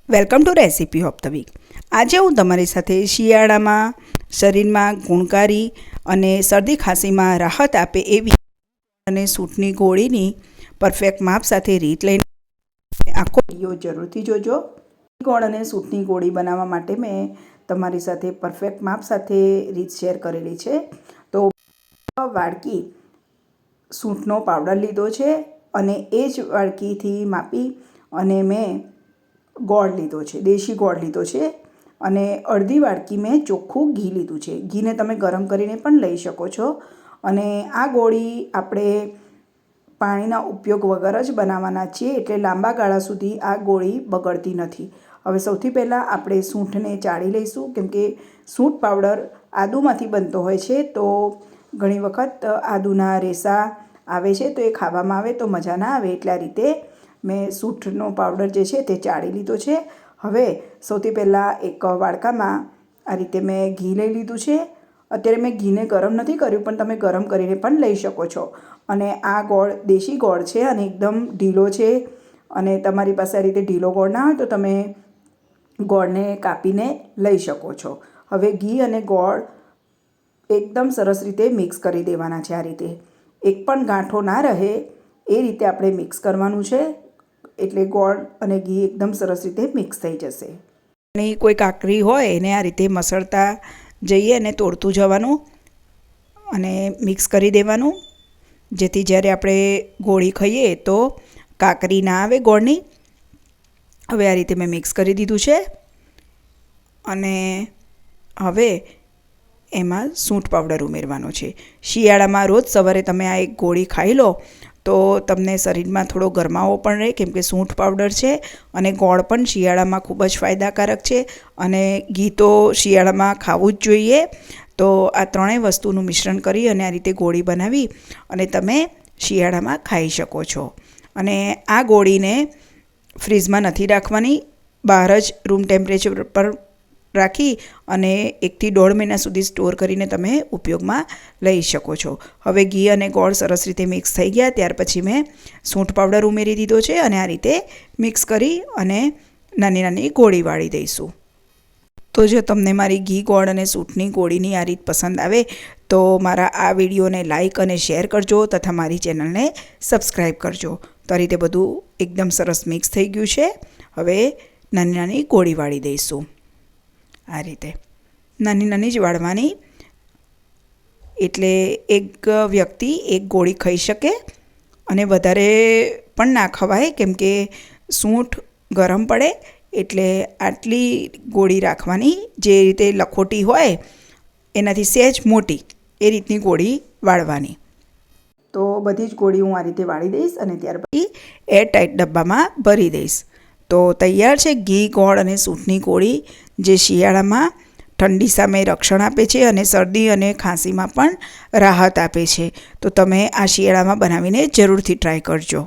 Welcome to recipe of the week. આજે હું તમારી સાથે શિયાળામાં શરીરમાં ગુણકારી અને શરદી ખાંસીમાં રાહત આપે એવી અને સૂંઠની ગોળીની પરફેક્ટ માપ સાથે રીત લઈને આખો વિડીયો જરૂરથી જોજો। ગોળ અને સૂંઠની ગોળી બનાવવા માટે મેં તમારી સાથે પરફેક્ટ માપ સાથે રીત શેર કરેલી છે। તો વાડકી સૂંઠનો પાવડર લીધો છે અને એ જ વાડકીથી માપી અને મેં ગોળ લીધો છે, દેશી ગોળ લીધો છે અને અડધી વાડકી મેં ચોખ્ખું ઘી લીધું છે। ઘીને તમે ગરમ કરીને પણ લઈ શકો છો અને આ ગોળી આપણે પાણીના ઉપયોગ વગર જ બનાવવાના છીએ, એટલે લાંબા ગાળા સુધી આ ગોળી બગડતી નથી। હવે સૌથી પહેલાં આપણે સૂંઠને ચાળી લઈશું, કેમ કે સૂંઠ પાવડર આદુમાંથી બનતો હોય છે, તો ઘણી વખત આદુના રેસા આવે છે તો એ ખાવામાં આવે તો મજા ના આવે, એટલે આ રીતે મેં સૂંઠનો પાવડર જે છે તે ચાળી લીધો છે। હવે સૌથી પહેલાં એક વાડકામાં આ રીતે મેં ઘી લઈ લીધું છે। અત્યારે મેં ઘીને ગરમ નથી કર્યું, પણ તમે ગરમ કરીને પણ લઈ શકો છો। અને આ ગોળ દેશી ગોળ છે અને એકદમ ઢીલો છે, અને તમારી પાસે આ રીતે ઢીલો ગોળ ના હોય તો તમે ગોળને કાપીને લઈ શકો છો। હવે ઘી અને ગોળ એકદમ સરસ રીતે મિક્સ કરી દેવાના છે। આ રીતે એક પણ ગાંઠો ના રહે એ રીતે આપણે મિક્સ કરવાનું છે, એટલે ગોળ અને ઘી એકદમ સરસ રીતે મિક્સ થઈ જશે। અને કોઈ કાકરી હોય એને આ રીતે મસળતા જઈએ અને તોડતું જવાનું અને મિક્સ કરી દેવાનું, જેથી જ્યારે આપણે ગોળી ખાઈએ તો કાકરી ના આવે ગોળની। હવે આ રીતે મેં મિક્સ કરી દીધું છે અને હવે એમાં સૂંઠ પાવડર ઉમેરવાનો છે। શિયાળામાં રોજ સવારે તમે આ એક ગોળી ખાઈ લો તો તમને શરીરમાં થોડો ગરમાવો પણ રહે, કેમ કે સૂંઠ પાવડર છે અને ગોળ પણ શિયાળામાં ખૂબ જ ફાયદાકારક છે અને ઘી તો શિયાળામાં ખાવું જ જોઈએ। તો આ ત્રણેય વસ્તુનું મિશ્રણ કરી અને આ રીતે ગોળી બનાવી અને તમે શિયાળામાં ખાઈ શકો છો। અને આ ગોળીને ફ્રીજમાં નથી રાખવાની, બહાર જ રૂમ ટેમ્પરેચર પર રાખી અને 1 થી 1.5 મહિના સુધી સ્ટોર કરીને તમે ઉપયોગમાં લઈ શકો છો। હવે ઘી અને ગોળ સરસ રીતે મિક્સ થઈ ગયા ત્યાર પછી મેં સૂંઠ પાવડર ઉમેરી દીધો છે અને આ રીતે મિક્સ કરી અને નાની નાની ગોળી વાળી દઈશું। તો જો તમને મારી ઘી ગોળ અને સૂંઠની ગોળીની આ રીત પસંદ આવે તો મારા આ વિડીયોને લાઇક અને શેર કરજો તથા મારી ચેનલને સબસ્ક્રાઈબ કરજો। તો આ રીતે બધું એકદમ સરસ મિક્સ થઈ ગયું છે। હવે નાની નાની ગોળી વાળી દઈશું। આ રીતે નાની નાની જ વાળવાની, એટલે એક વ્યક્તિ એક ગોળી ખાઈ શકે અને વધારે પણ ના ખવાય, કેમ કે સૂંઠ ગરમ પડે, એટલે આટલી ગોળી રાખવાની, જે રીતે લખોટી હોય એનાથી સહેજ મોટી એ રીતની ગોળી વાળવાની। તો બધી જ ગોળી હું આ રીતે વાળી દઈશ અને ત્યાર પછી એરટાઈટ ડબ્બામાં ભરી દઈશ। તો તૈયાર છે ઘી ગોળ અને સૂંઠની ગોળી, જે શિયાળામાં ઠંડી સામે રક્ષણ આપે છે અને શરદી અને ખાંસીમાં પણ રાહત આપે છે। તો તમે આ શિયાળામાં બનાવીને જરૂરથી ટ્રાય કરજો।